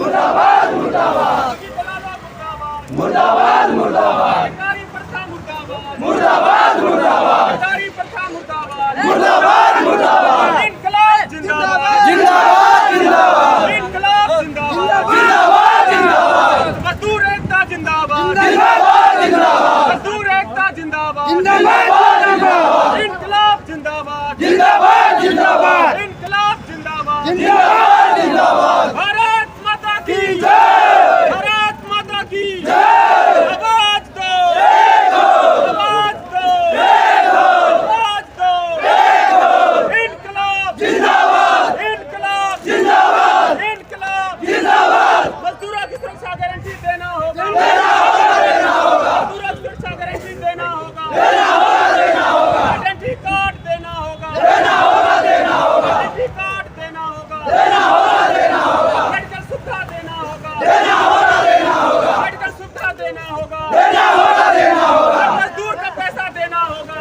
मुर्दाबाद मुर्दाबाद मुर्दाबाद मुर्दाबाद मुर्दाबाद मुर्दाबाद मुर्दाबाद मुर्दाबाद इनकलाब जिंदाबाद जिंदाबाद जिंदाबाद इनकलाब जिंदाबाद जिंदाबाद जिंदाबाद मजदूर एकता जिंदाबाद जिंदाबाद जिंदाबाद मजदूर एकता जिंदाबाद जिंदाबाद जिंदाबाद इनकलाब जिंदाबाद जिंदाबाद जिंदाबाद इनकलाब जिंदाबाद जिंदाबाद जिंदाबाद भारत माता की जय भारत माता की जय आवाज दो आवाज दो आवाज दो इनकलाब जिंदाबाद इनकलाब जिंदाबाद इनकलाब जिंदाबाद मजदूरों की सुरक्षा गारंटी देना होगा देना होगा मजदूरों की सुरक्षा गारंटी देना होगा देना होगा आइडेंटिटी कार्ड देना होगा देना होगा आइडेंटिटी कार्ड देना होगा देना होगा मेडिकल सुविधा देना होगा देना होगा मेडिकल सुविधा देना होगा देना होगा मजदूर का पैसा देना होगा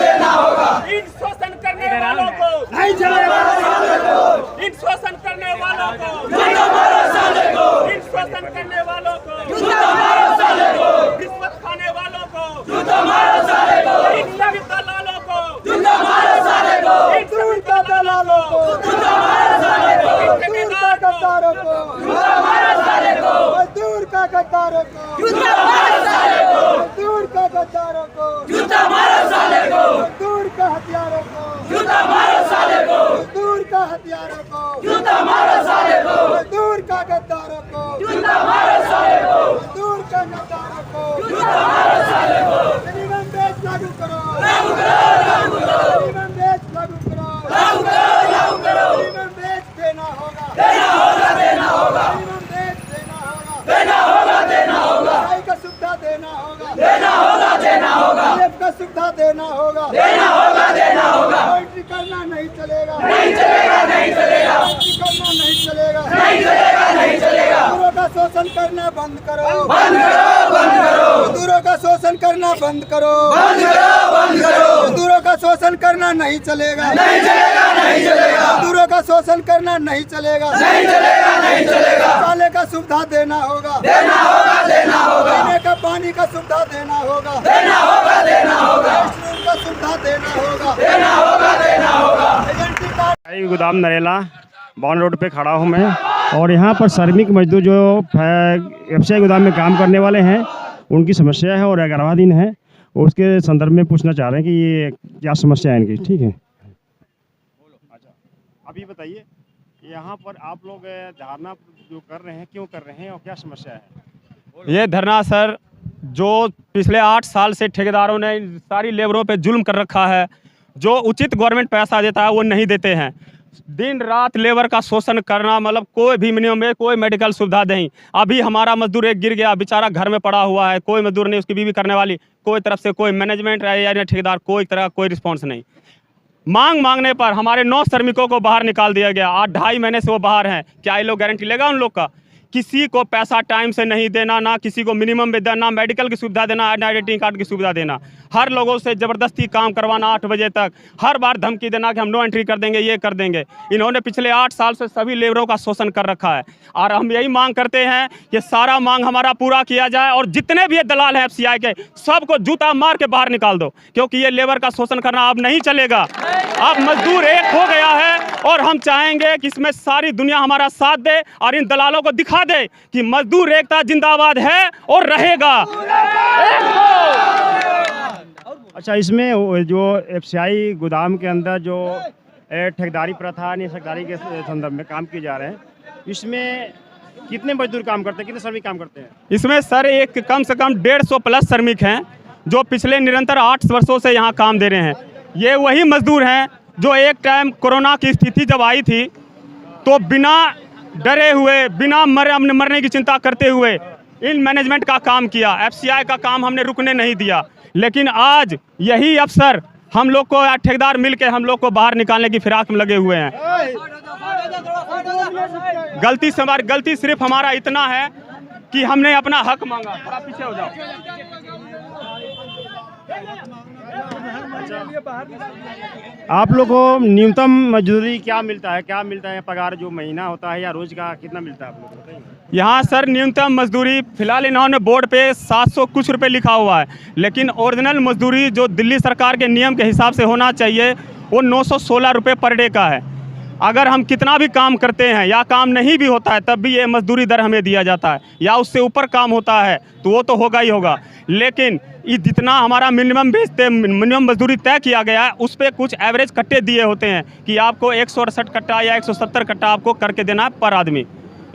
देना होगा इन शोषण करने वालों को नहीं चलेगा साले को इन शोषण करने वालों को जूता मारो साले को इन शोषण करने वालों को जूता मारो साले को रिश्वत खाने वालों को जूता मारो साले को इन सभी दलालों को जूता मारो साले को इन सभी दलालों को जूता मारो साले को इन ठेकेदारों को जूता मारो साले को मजदूर का गद्दारों को जूता मारो साले को मजदूर का गद्दारों को जूता मारो साले को मजदूर का हथियारों को जूता मारो साले को मजदूर का हथियारों को जूता मारो साले को मजदूर का गद्दारों को जूता मारो साले को मजदूर का गद्दारों को जूता मारो साले को मिनिमम वेज लागू करो लागू करो मिनिमम वेज लागू करो लागू करो मिनिमम वेज देना होगा देना होगा मिनिमम वेज देना होगा देना होगा पढ़ाई का सुविधा देना होगा देना होगा पीएफ का सुविधा देना होगा देना होगा एंट्री करना नहीं चलेगा नहीं चलेगा एंट्री करना नहीं चलेगा नहीं चलेगा मजदूरों का शोषण करना बंद करो बंद करो मजदूरों का शोषण करना बंद करो मजदूरों का शोषण करना नहीं चलेगा मजदूरों का शोषण करना नहीं चलेगा शौचालय का सुविधा देना होगा पीने का पानी का सुविधा देना होगा रेस्टोरेंट का सुविधा देना होगा आइडेंटिटी कार्ड गोदाम नरेला बॉन रोड पे खड़ा हूँ मैं और यहाँ पर श्रमिक मजदूर जो एफसीआई गोदाम में काम करने वाले हैं उनकी समस्या है और 11वां दिन है उसके संदर्भ में पूछना चाह रहे हैं कि ये क्या समस्या है इनकी। ठीक है, अच्छा अभी बताइए यहाँ पर आप लोग धरना जो कर रहे हैं क्यों कर रहे हैं और क्या समस्या है? ये धरना सर जो पिछले 8 साल से ठेकेदारों ने सारी लेबरों पे जुल्म कर रखा है, जो उचित गवर्नमेंट पैसा देता है वो नहीं देते हैं। दिन रात लेबर का शोषण करना, मतलब कोई भी मिनिमम में कोई मेडिकल सुविधा नहीं। अभी हमारा मजदूर एक गिर गया, बेचारा घर में पड़ा हुआ है, कोई मजदूर नहीं, उसकी बीवी करने वाली, कोई तरफ से कोई मैनेजमेंट या ठेकेदार कोई तरह कोई रिस्पॉन्स नहीं। मांगने पर हमारे 9 श्रमिकों को बाहर निकाल दिया गया। 8-2.5 महीने से वो बाहर हैं। क्या ये लोग गारंटी लेगा उन लोग का? किसी को पैसा टाइम से नहीं देना, ना किसी को मिनिमम में देना, मेडिकल की सुविधा देना, आइडेंटिटी कार्ड की सुविधा देना, हर लोगों से ज़बरदस्ती काम करवाना 8 बजे तक, हर बार धमकी देना कि हम नो एंट्री कर देंगे, ये कर देंगे। इन्होंने पिछले 8 साल से सभी लेबरों का शोषण कर रखा है और हम यही मांग करते हैं कि सारा मांग हमारा पूरा किया जाए और जितने भी ये दलाल हैं एफसीआई के सबको जूता मार के बाहर निकाल दो, क्योंकि ये लेबर का शोषण करना अब नहीं चलेगा। अब मजदूर एक हो गया है और हम चाहेंगे कि इसमें सारी दुनिया हमारा साथ दे और इन दलालों को दिखा दे कि मजदूर एकता जिंदाबाद है और रहेगा। अच्छा, इसमें जो एफसीआई गोदाम के अंदर जो ठेकेदारी प्रथा निषेधारी के संदर्भ में काम किए जा रहे हैं, इसमें कितने मजदूर काम करते हैं, कितने श्रमिक काम करते हैं? इसमें सर एक कम से कम 150 प्लस श्रमिक हैं जो पिछले निरंतर 8 वर्षों से यहाँ काम दे रहे हैं। ये वही मजदूर हैं जो एक टाइम कोरोना की स्थिति जब आई थी तो बिना डरे हुए, बिना मरने की चिंता करते हुए इन मैनेजमेंट का काम किया। एफसीआई का काम हमने रुकने नहीं दिया, लेकिन आज यही अफसर हम लोग को या ठेकेदार मिलके हम लोग को बाहर निकालने की फिराक में लगे हुए हैं। गलती सिर्फ हमारा इतना है कि हमने अपना हक मांगा। थोड़ा पीछे हो जाओ। आप लोग को न्यूनतम मजदूरी क्या मिलता है पगार जो महीना होता है या रोज का कितना मिलता है आप लोग को बताइए। यहाँ सर न्यूनतम मजदूरी फिलहाल इन्होंने बोर्ड पे 700 कुछ रुपए लिखा हुआ है, लेकिन ओरिजिनल मजदूरी जो दिल्ली सरकार के नियम के हिसाब से होना चाहिए वो 916 रुपये पर डे का है। अगर हम कितना भी काम करते हैं या काम नहीं भी होता है तब भी ये मजदूरी दर हमें दिया जाता है, या उससे ऊपर काम होता है तो वो तो होगा ही होगा। लेकिन ये जितना हमारा मिनिमम मजदूरी तय किया गया है उस पर कुछ एवरेज कट्टे दिए होते हैं कि आपको 168 कट्टा या 170 कट्टा आपको करके देना है पर आदमी।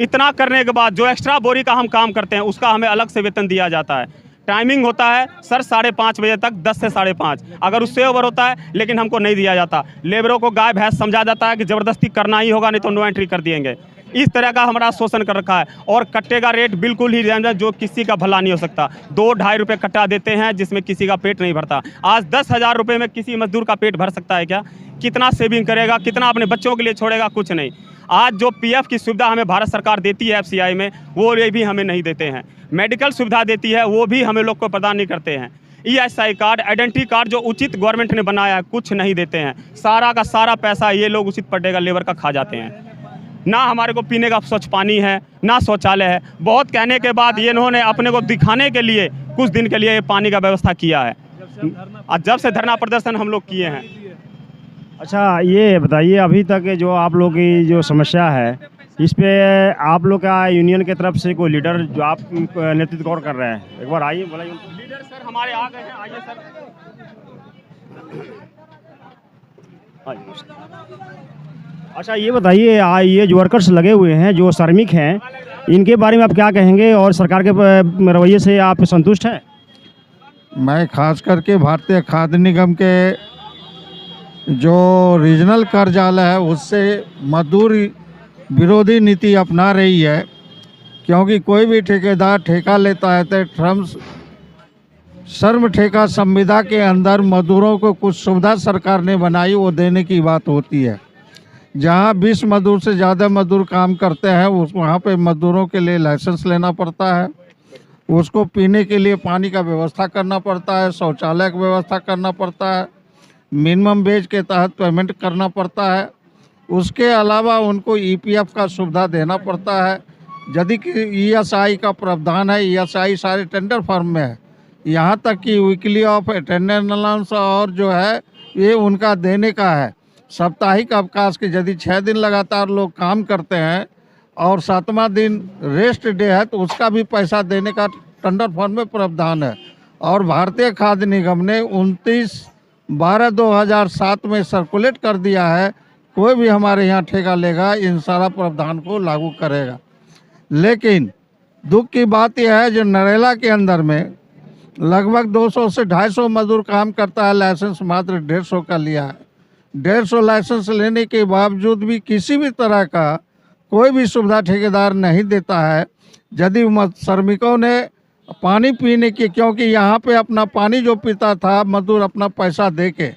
इतना करने के बाद जो एक्स्ट्रा बोरी का हम काम करते हैं उसका हमें अलग से वेतन दिया जाता है। टाइमिंग होता है सर 5:30 बजे तक, 10 से 5:30। अगर उससे ओवर होता है लेकिन हमको नहीं दिया जाता। लेबरों को गाय भैंस समझा जाता है कि ज़बरदस्ती करना ही होगा, नहीं तो नो एंट्री कर दिएंगे। इस तरह का हमारा शोषण कर रखा है। और कट्टे का रेट बिल्कुल ही जो किसी का भला नहीं हो सकता। 2-2.5 रुपये कट्टा देते हैं जिसमें किसी का पेट नहीं भरता। आज 10,000 रुपये में किसी मजदूर का पेट भर सकता है क्या? कितना सेविंग करेगा, कितना अपने बच्चों के लिए छोड़ेगा? कुछ नहीं। आज जो पीएफ की सुविधा हमें भारत सरकार देती है एफसीआई में, वो ये भी हमें नहीं देते हैं। मेडिकल सुविधा देती है वो भी हमें लोग को प्रदान नहीं करते हैं। ईएसआई कार्ड, आइडेंटिटी कार्ड जो उचित गवर्नमेंट ने बनाया है कुछ नहीं देते हैं। सारा का सारा पैसा ये लोग उचित पर डे का लेबर का खा जाते हैं। ना हमारे को पीने का स्वच्छ पानी है, ना शौचालय है। बहुत कहने के बाद ये इन्होंने अपने को दिखाने के लिए कुछ दिन के लिए ये पानी का व्यवस्था किया है। जब से धरना प्रदर्शन हम लोग किए हैं। अच्छा ये बताइए, अभी तक जो आप लोग की जो समस्या है इस पे आप लोग का यूनियन की तरफ से कोई लीडर जो आप नेतृत्व गौर कर रहे हैं, एक बार आइए बोला। लीडर सर हमारे आ गए हैं, आइए सर। अच्छा ये बताइए, ये जो वर्कर्स लगे हुए हैं जो श्रमिक हैं, इनके बारे में आप क्या कहेंगे और सरकार के रवैये से आप संतुष्ट हैं? मैं खास करके भारतीय खाद्य निगम के जो रीजनल कार्यालय है उससे मजदूर विरोधी नीति अपना रही है, क्योंकि कोई भी ठेकेदार ठेका लेता है तो श्रम ठेका संविदा के अंदर मजदूरों को कुछ सुविधा सरकार ने बनाई वो देने की बात होती है। जहां 20 मजदूर से ज़्यादा मजदूर काम करते हैं वहाँ पे मजदूरों के लिए लाइसेंस लेना पड़ता है, उसको पीने के लिए पानी का व्यवस्था करना पड़ता है, शौचालय की व्यवस्था करना पड़ता है, मिनिमम वेज के तहत पेमेंट करना पड़ता है। उसके अलावा उनको ईपीएफ का सुविधा देना पड़ता है। यदि कि ईएसआई का प्रावधान है, ईएसआई सारे टेंडर फॉर्म में है। यहाँ तक कि वीकली ऑफ अटेंडेंस अलाउंस और जो है ये उनका देने का है। साप्ताहिक अवकाश के यदि 6 दिन लगातार लोग काम करते हैं और 7वां दिन रेस्ट डे है तो उसका भी पैसा देने का टेंडर फॉर्म में प्रावधान है। और भारतीय खाद्य निगम ने 29/12/2007 में सर्कुलेट कर दिया है, कोई भी हमारे यहाँ ठेका लेगा इन सारा प्रावधान को लागू करेगा। लेकिन दुख की बात यह है जो नरेला के अंदर में लगभग 200 से 250 मजदूर काम करता है, लाइसेंस मात्र 150 का लिया है। 150 लाइसेंस लेने के बावजूद भी किसी भी तरह का कोई भी सुविधा ठेकेदार नहीं देता है। यदि श्रमिकों ने पानी पीने की, क्योंकि यहाँ पे अपना पानी जो पीता था मजदूर अपना पैसा दे के,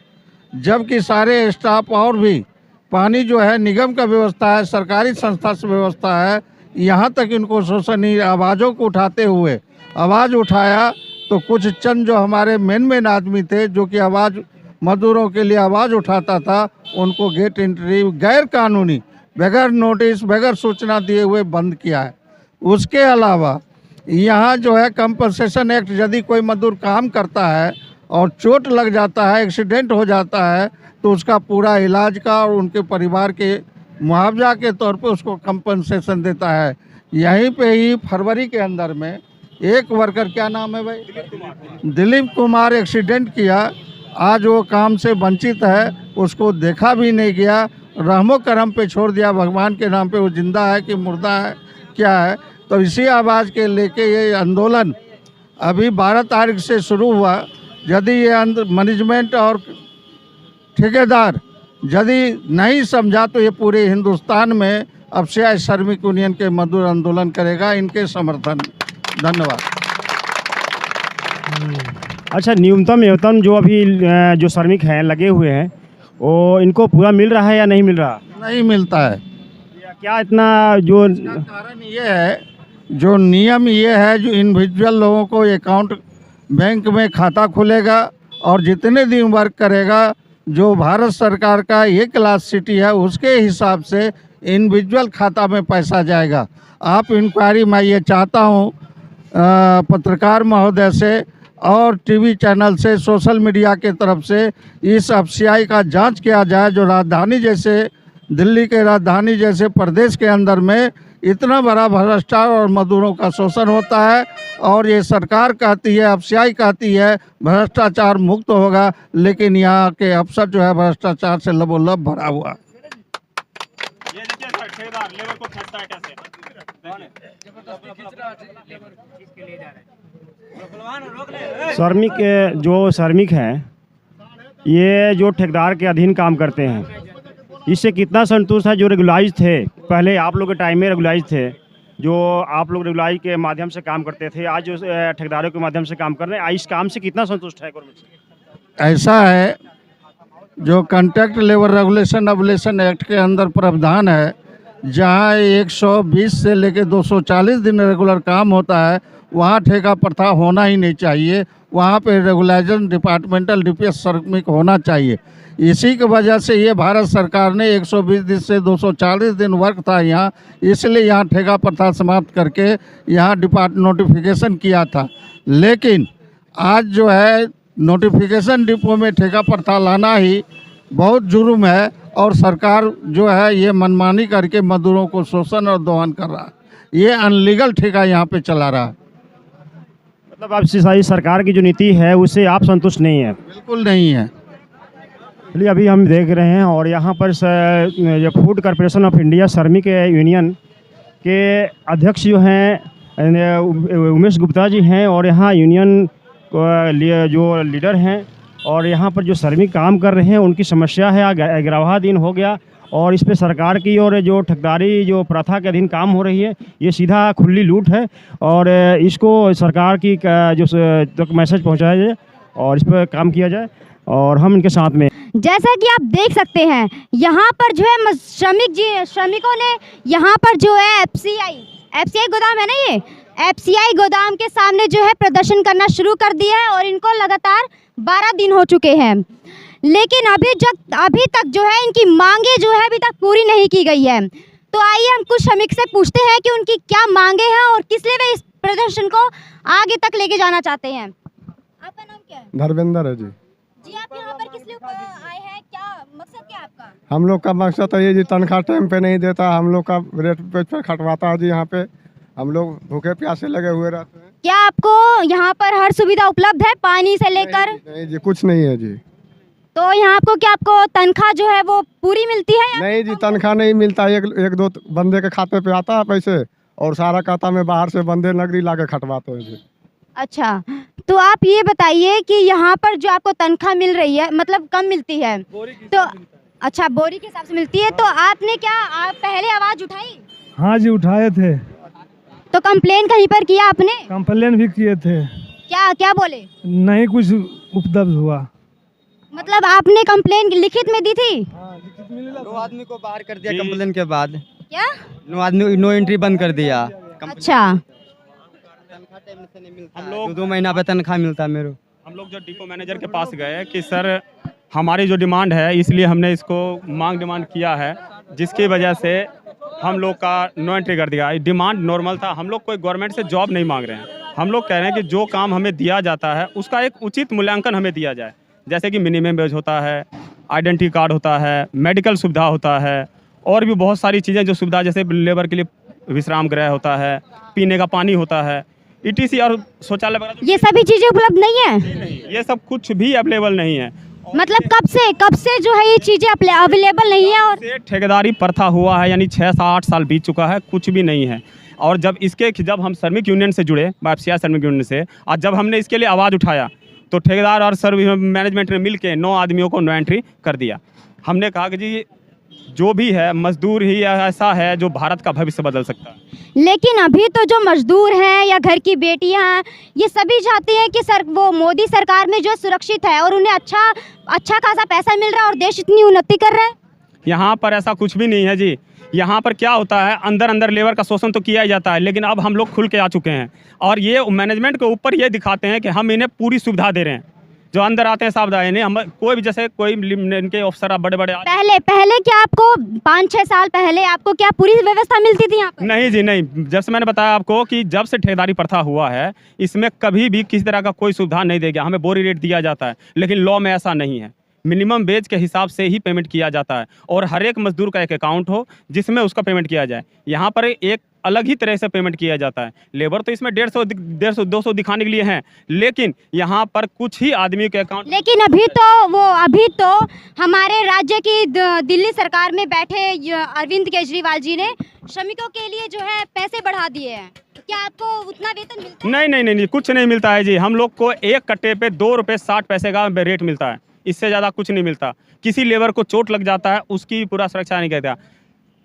जबकि सारे स्टाफ और भी पानी जो है निगम का व्यवस्था है, सरकारी संस्था से व्यवस्था है। यहाँ तक इनको शोषणीय आवाज़ों को उठाते हुए आवाज़ उठाया तो कुछ चंद जो हमारे मेन आदमी थे जो कि आवाज़ मजदूरों के लिए आवाज़ उठाता था, उनको गेट एंट्री गैर कानूनी बगैर नोटिस बगैर सूचना दिए हुए बंद किया है। उसके अलावा यहाँ जो है कंपनसेशन एक्ट, यदि कोई मजदूर काम करता है और चोट लग जाता है, एक्सीडेंट हो जाता है तो उसका पूरा इलाज का और उनके परिवार के मुआवजा के तौर पे उसको कंपनसेशन देता है। यहीं पे ही फरवरी के अंदर में एक वर्कर, क्या नाम है भाई, दिलीप कुमार एक्सीडेंट किया। आज वो काम से वंचित है, उसको देखा भी नहीं गया, रहमो करम पे छोड़ दिया। भगवान के नाम पे वो जिंदा है कि मुर्दा है क्या है। तो इसी आवाज़ के लेके ये आंदोलन अभी 12 तारीख से शुरू हुआ। यदि ये मैनेजमेंट और ठेकेदार यदि नहीं समझा तो ये पूरे हिंदुस्तान में अब से श्रमिक यूनियन के मजदूर आंदोलन करेगा। इनके समर्थन। धन्यवाद। अच्छा न्यूनतम वेतन जो अभी जो श्रमिक हैं लगे हुए हैं वो इनको पूरा मिल रहा है या नहीं मिल रहा? नहीं मिलता है। क्या इतना जो कारण ये है, जो नियम ये है, जो इंडिविजुअल लोगों को अकाउंट बैंक में खाता खुलेगा और जितने दिन वर्क करेगा जो भारत सरकार का ये क्लास सिटी है उसके हिसाब से इंडिविजुअल खाता में पैसा जाएगा। आप इंक्वायरी मैं ये चाहता हूँ पत्रकार महोदय से और टीवी चैनल से, सोशल मीडिया के तरफ से इस एफसीआई का जांच किया जाए। जो राजधानी जैसे दिल्ली के राजधानी जैसे प्रदेश के अंदर में इतना बड़ा भ्रष्टाचार और मजदूरों का शोषण होता है और ये सरकार कहती है, एफसीआई कहती है भ्रष्टाचार मुक्त होगा, लेकिन यहाँ के अफसर जो है भ्रष्टाचार से लबोलब भरा हुआ। ये देखिए सर, ठेकेदार लेबर को खींचता है कैसे। श्रमिक हैं, ये जो ठेकेदार के अधीन काम करते हैं, इससे कितना संतुष्ट है? जो रेगुलाइज थे पहले, आप लोग के टाइम में रेगुलाइज थे, जो आप लोग रेगुलाइज के माध्यम से काम करते थे, आज जो ठेकेदारों के माध्यम से काम कर रहे हैं, इस काम से कितना संतुष्ट है गवर्नमेंट से? ऐसा है, जो कॉन्ट्रैक्ट लेबर रेगुलेशन एबुलेशन एक्ट के अंदर प्रावधान है, जहां 120 से लेकर 240 दिन रेगुलर काम होता है, वहां ठेका प्रथा होना ही नहीं चाहिए। वहां पे रेगुलाइजेशन डिपार्टमेंटल डीपीएस श्रमिक होना चाहिए। इसी की वजह से ये भारत सरकार ने 120 दिन से 240 दिन वर्क था यहाँ, इसलिए यहाँ ठेका प्रथा समाप्त करके यहाँ नोटिफिकेशन किया था। लेकिन आज जो है नोटिफिकेशन डिपो में ठेका प्रथा लाना ही बहुत जुर्म है और सरकार जो है ये मनमानी करके मजदूरों को शोषण और दोहन कर रहा है। ये अनलीगल ठेका यहाँ पे चला रहा है। मतलब अब सिसाई सरकार की जो नीति है उससे आप संतुष्ट नहीं है? बिल्कुल नहीं है। चलिए, अभी हम देख रहे हैं और यहाँ पर जो फूड कॉरपोरेशन ऑफ इंडिया श्रमिक यूनियन के अध्यक्ष जो हैं उमेश गुप्ता जी हैं और यहाँ यूनियन जो लीडर हैं और यहाँ पर जो श्रमिक काम कर रहे हैं उनकी समस्या है। 11वां दिन हो गया और इस पे सरकार की और जो ठेकेदारी जो प्रथा के अधीन काम हो रही है, ये सीधा खुली लूट है और इसको सरकार की जो तक मैसेज पहुँचाया जाए और इस पर काम किया जाए और हम इनके साथ में। जैसा कि आप देख सकते हैं यहाँ पर जो है श्रमिकों ने यहाँ पर जो है एफसीआई गोदाम है ना, ये एफसीआई गोदाम के सामने जो है प्रदर्शन करना शुरू कर दिया है और इनको लगातार 12 दिन हो चुके हैं। लेकिन अभी तक जो है इनकी मांगे जो है अभी तक पूरी नहीं की गई है। तो आइए हम कुछ श्रमिक से पूछते हैं कि उनकी क्या मांगे हैं और किस लिए वे इस प्रदर्शन को आगे तक लेके जाना चाहते हैं। आपका नाम क्या है? धर्मेंद्र है जी। जी, आप यहाँ पर किस लिए आए हैं? क्या मकसद क्या है आपका? हम लोग का मकसद है ये जी, तनख्वाह टाइम पे नहीं देता, हम लोग का रेट पे खटवाता है जी। यहाँ पे हम लोग भूखे प्यासे लगे हुए रहते हैं। क्या आपको यहाँ पर हर सुविधा उपलब्ध है, पानी से लेकर? नहीं जी, कुछ नहीं है जी। तो यहाँ आपको तनख्वाह जो है वो पूरी मिलती है? नहीं जी, तनख्वाह नहीं मिलता। एक दो बंदे के खाते पे आता है पैसे और सारा खाता में बाहर से बंदे नगदी ला के खटवाते हैं जी। अच्छा, तो आप ये बताइए कि यहाँ पर जो आपको तनख्वाह मिल रही है, मतलब कम मिलती है, तो अच्छा बोरी के हिसाब से मिलती है, तो आपने आप पहले आवाज उठाई? हाँ जी, उठाए थे। तो कंप्लेन कहीं पर किया आपने? कंप्लेन भी किए थे। क्या बोले? नहीं कुछ उपलब्ध हुआ। मतलब आपने कंप्लेन लिखित में दी थी? 9 आदमी को बाहर कर दिया कंप्लेन के बाद। क्या? 9 आदमी नो एंट्री बंद कर दिया। अच्छा, तनख्वाह टाइम से नहीं मिलता। हम लोग 2 महीना पे तनख्वाह मिलता है मेरे। हम लोग जो डिपो मैनेजर के पास गए कि सर हमारी जो डिमांड है, इसलिए हमने इसको डिमांड किया है, जिसकी वजह से हम लोग का नो एंट्री कर दिया। डिमांड नॉर्मल था, हम लोग कोई गवर्नमेंट से जॉब नहीं मांग रहे हैं। हम लोग कह रहे हैं कि जो काम हमें दिया जाता है उसका एक उचित मूल्यांकन हमें दिया जाए, जैसे कि मिनिमम वेज होता है, आइडेंटिटी कार्ड होता है, मेडिकल सुविधा होता है और भी बहुत सारी चीज़ें जो सुविधा, जैसे लेबर के लिए विश्राम गृह होता है, पीने का पानी होता है, ETC और शौचालय वगैरह। ये सभी चीजें उपलब्ध नहीं है? ये सब कुछ भी अवेलेबल नहीं है। मतलब कब से जो है ये चीजें अवेलेबल नहीं है? और ठेकेदारी प्रथा हुआ है, यानी 6 से 8 साल बीत चुका है, कुछ भी नहीं है। और जब हम श्रमिक यूनियन से जुड़े, एफसीआई श्रमिक यूनियन से, और जब हमने इसके लिए आवाज़ उठाया तो ठेकेदार और सर्विस मैनेजमेंट ने मिलके 9 आदमियों को नो एंट्री कर दिया। हमने कहा कि जी जो भी है मजदूर ही ऐसा है जो भारत का भविष्य बदल सकता है। लेकिन अभी तो जो मजदूर हैं या घर की बेटियां हैं, ये सभी चाहती हैं कि वो मोदी सरकार में जो सुरक्षित है और उन्हें अच्छा खासा पैसा मिल रहा है और देश इतनी उन्नति कर रहा है। यहाँ पर ऐसा कुछ भी नहीं है जी। यहाँ पर क्या होता है, अंदर लेबर का शोषण तो किया ही जाता है, लेकिन अब हम लोग खुल के आ चुके हैं और ये मैनेजमेंट के ऊपर ये दिखाते हैं कि हम इन्हें पूरी सुविधा दे रहे हैं। जो अंदर आते हैं साहब नहीं, हम कोई भी जैसे कोई इनके अफसर बड़े बड़े पहले क्या आपको 5-6 साल पहले आपको क्या पूरी व्यवस्था मिलती थी यहाँ पर? नहीं जी नहीं, जब से मैंने बताया आपको कि जब से ठेकेदारी प्रथा हुआ है इसमें कभी भी किसी तरह का कोई सुविधा नहीं देगा। हमें बोरी रेट दिया जाता है, लेकिन लॉ में ऐसा नहीं है। मिनिमम वेज के हिसाब से ही पेमेंट किया जाता है और हर एक मजदूर का एक अकाउंट हो जिसमें उसका पेमेंट किया जाए। यहाँ पर एक अलग ही तरह से पेमेंट किया जाता है। लेबर तो इसमें 150-200 दिखाने के लिए हैं, लेकिन यहाँ पर कुछ ही आदमी के अकाउंट। लेकिन अभी तो हमारे राज्य की दिल्ली सरकार में बैठे अरविंद केजरीवाल जी ने श्रमिकों के लिए जो है पैसे बढ़ा दिए हैं। क्या आपको उतना वेतन मिलता है? नहीं, कुछ नहीं मिलता है जी। हम लोग को एक कट्टे पे 2 रुपये 60 पैसे का रेट मिलता है, इससे ज़्यादा कुछ नहीं मिलता। किसी लेबर को चोट लग जाता है उसकी पूरा सुरक्षा नहीं करता।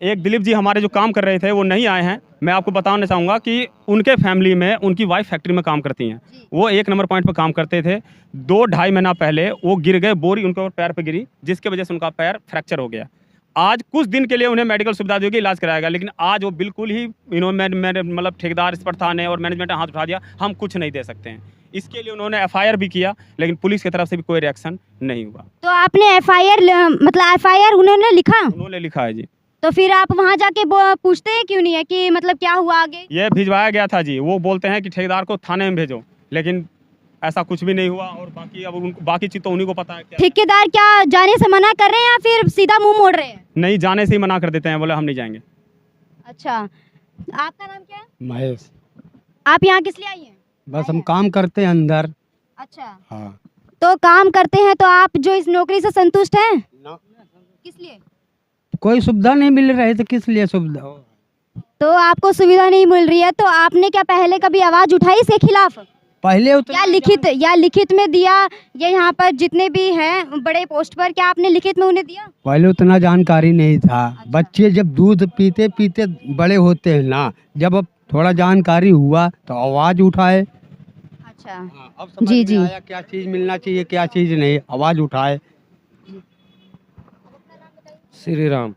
एक दिलीप जी हमारे जो काम कर रहे थे वो नहीं आए हैं। मैं आपको बताना चाहूँगा कि उनके फैमिली में उनकी वाइफ फैक्ट्री में काम करती हैं। वो 1 नंबर पॉइंट पर काम करते थे। 2-2.5 महीना पहले वो गिर गए, बोरी उनके पैर पर गिरी, जिसकी वजह से उनका पैर फ्रैक्चर हो गया। आज कुछ दिन के लिए उन्हें मेडिकल सुविधा देगी, इलाज कराएगा, लेकिन आज वो बिल्कुल ही मतलब ठेकेदार इस पर था ने और मैनेजमेंट ने हाथ उठा दिया, हम कुछ नहीं दे सकते हैं। इसके लिए उन्होंने एफआईआर भी किया, लेकिन पुलिस की तरफ से भी कोई रिएक्शन नहीं हुआ। तो आपने एफआईआर उन्होंने लिखा? उन्होंने लिखा है जी। तो फिर आप वहाँ जाके पूछते हैं क्यों नहीं है कि मतलब क्या हुआ आगे? ये भिजवाया गया था जी। वो बोलते हैं कि ठेकेदार को थाने में भेजो, लेकिन ऐसा कुछ भी नहीं हुआ। और बाकी अब उनको बाकी चीज़ तो उन्हीं को पता है। ठेकेदार क्या जाने से मना कर रहे हैं या फिर सीधा मुंह मोड़ रहे हैं? नहीं, जाने से ही मना कर देते हैं, बोले हम नहीं जाएंगे। अच्छा, आपका नाम क्या है? महेश। आप यहाँ किस लिए आई हैं? बस हम काम करते हैं अंदर। अच्छा हाँ। तो काम करते हैं तो आप जो इस नौकरी से संतुष्ट हैं? किस लिए? कोई सुविधा नहीं मिल रही है तो किस लिए सुविधा? तो आपको सुविधा नहीं मिल रही है तो आपने क्या पहले कभी आवाज उठाई इसके खिलाफ? पहले या लिखित में दिया? ये यहाँ पर जितने भी हैं बड़े पोस्ट पर, क्या आपने लिखित में उन्हें दिया? पहले उतना जानकारी नहीं था। अच्छा। बच्चे जब दूध पीते पीते बड़े होते हैं ना, जब अब थोड़ा जानकारी हुआ तो आवाज उठाए। अच्छा अब समझ में आया क्या चीज मिलना चाहिए क्या चीज नहीं, आवाज उठाए। श्री राम।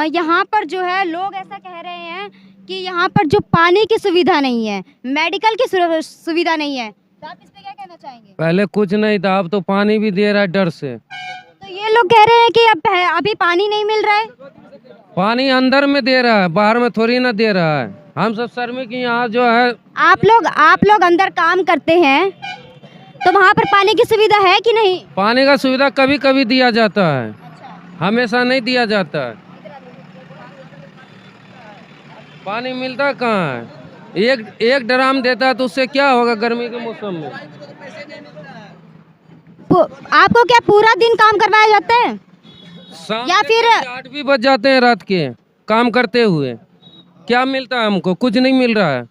यहाँ पर जो है लोग ऐसा कह रहे हैं कि यहाँ पर जो पानी की सुविधा नहीं है, मेडिकल की सुविधा नहीं है, तो आप इस पे क्या कहना चाहेंगे? पहले कुछ नहीं था, अब तो पानी भी दे रहा है डर से। तो ये लोग कह रहे हैं कि अब अभी पानी नहीं मिल रहा है। पानी अंदर में दे रहा है, बाहर में थोड़ी ना दे रहा है। हम सब श्रमिक यहाँ जो है। आप लोग अंदर काम करते हैं तो वहाँ पर पानी की सुविधा है कि नहीं? पानी का सुविधा कभी कभी दिया जाता है। अच्छा। हमेशा नहीं दिया जाता है। पानी मिलता कहाँ है? एक ड्राम देता है तो उससे क्या होगा गर्मी के मौसम में? आपको क्या पूरा दिन काम करवाया जाता है या फिर 8 भी बज जाते हैं रात के काम करते हुए? क्या मिलता है हमको? कुछ नहीं मिल रहा है।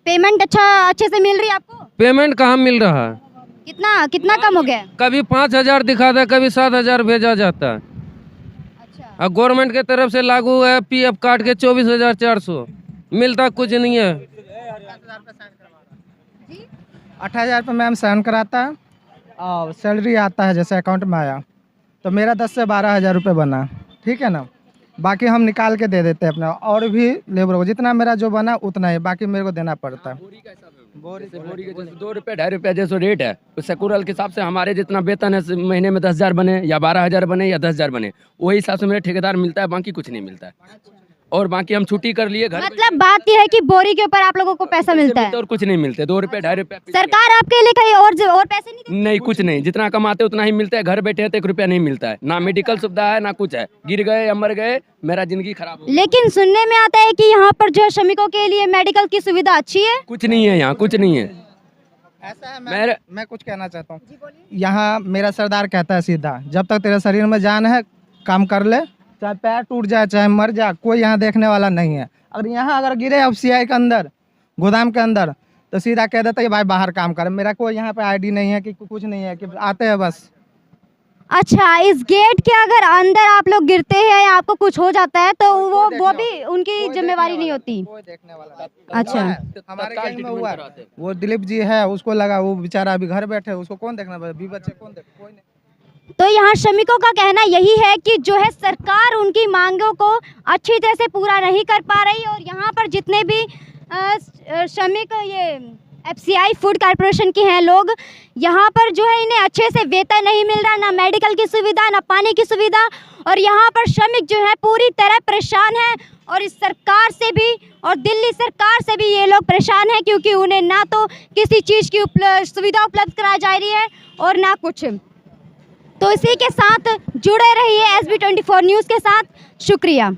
पेमेंट अच्छे से मिल रही है आपको? पेमेंट कहाँ मिल रहा है? कितना कम हो गया? कभी 5,000 दिखाता है, कभी 7,000 भेजा जाता है। अच्छा। गवर्नमेंट के तरफ से लागू है पीएफ काट के 24,400 मिलता, कुछ नहीं है। 8,000 पे मैम साइन कराता है और सैलरी आता है जैसे अकाउंट में आया तो मेरा 10 से 12,000 रुपये बना, ठीक है ना। बाकी हम निकाल के दे देते हैं अपना, और भी लेबर को जितना मेरा जो बना उतना ही, बाकी मेरे को देना पड़ता है। बोरी के जैसे 2 रुपये 2.5 रुपये जैसे रेट है, उस सेकुरल के हिसाब से हमारे जितना वेतन है महीने में 10,000 बने या 12,000 बने या 10,000 बने, वही हिसाब से मेरे ठेकेदार मिलता है, बाकी कुछ नहीं मिलता है। और बाकी हम छुट्टी कर लिए घर। मतलब बात यह है कि बोरी के ऊपर आप लोगों को पैसा मिलता है और कुछ नहीं मिलते। 2 रुपये 2.5 रुपये सरकार आपके लिए कहीं और पैसे नहीं देती? नहीं, कुछ नहीं, जितना कमाते उतना ही मिलता है। घर बैठे हैं तो 1 रुपया नहीं मिलता है, ना मेडिकल सुविधा है ना कुछ है। गिर गए या मर गए, मेरा जिंदगी खराब हो। लेकिन सुनने में आता है कि यहाँ पर जो है श्रमिकों के लिए मेडिकल की सुविधा अच्छी है। कुछ नहीं है यहाँ, कुछ नहीं है। ऐसा है, मैं कुछ कहना चाहता हूँ। यहाँ मेरा सरदार कहता है सीधा, जब तक तेरे शरीर में जान है काम कर ले, चाहे पैर टूट जाए चाहे मर जाए, कोई यहाँ देखने वाला नहीं है। अगर यहाँ अगर गिरे एफसीआई के अंदर, गोदाम के अंदर, तो सीधा कह देता है भाई बाहर काम कर। मेरा कोई यहाँ पे आईडी नहीं है कि कुछ नहीं है, कि आते हैं बस। अच्छा, इस गेट के अगर अंदर आप लोग गिरते हैं या आपको कुछ हो जाता है तो वो भी उनकी जिम्मेवारी नहीं होती? कोई देखने वाला। अच्छा, हमारे गैंग में हुआ, वो दिलीप जी है, उसको लगा, वो बेचारा अभी घर बैठे, उसको कौन देखना, भी बच्चे कौन देख, कोई नहीं। तो यहाँ श्रमिकों का कहना यही है कि जो है सरकार उनकी मांगों को अच्छी तरह से पूरा नहीं कर पा रही और यहाँ पर जितने भी श्रमिक ये एफसीआई फूड कॉर्पोरेशन के हैं लोग। यहाँ पर जो है इन्हें अच्छे से वेतन नहीं मिल रहा, ना मेडिकल की सुविधा, ना पानी की सुविधा, और यहाँ पर श्रमिक जो है पूरी तरह परेशान हैं। और इस सरकार से भी और दिल्ली सरकार से भी ये लोग परेशान हैं, क्योंकि उन्हें ना तो किसी चीज़ की सुविधा उपलब्ध कराई जा रही है और ना कुछ। तो इसी के साथ जुड़े रहिए SB24 न्यूज़ के साथ। शुक्रिया।